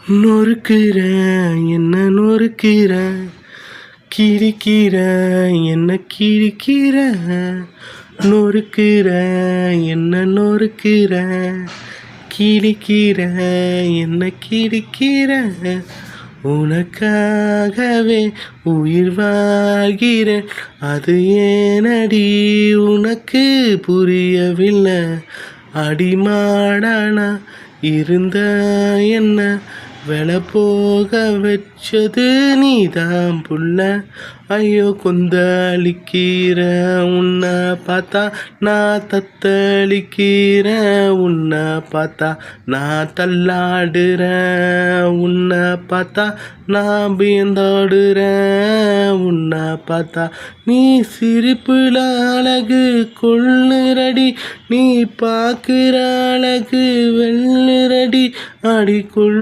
நொறுக்குற என்ன நொறுக்குற, கிழிக்கிற என்ன கிழிக்கிற, நொறுக்குற என்ன நொறுக்குற, கிழிக்கிற என்ன கிழிக்கிற. உனக்காகவே உயிர் வாழ்கிறேன், அது ஏனடி உனக்கு புரியவில்லை. அடிமாடானா இருந்த என்ன வெலை போக வச்சது நீதான் புள்ள. ஐயோ கொந்தளிக்கிற உன்னை பார்த்தா நான் தத்தளிக்கிறேன், உன்னை பார்த்தா நான் தள்ளாடுறேன், உன்னை பார்த்தா நான் வியந்தாடுறேன், உன்னை பார்த்தா. நீ சிரிப்புல அழகு கொள்ளுறடி, நீ பார்க்குற அழகு வெள்ளுறடி, அடிக்குள்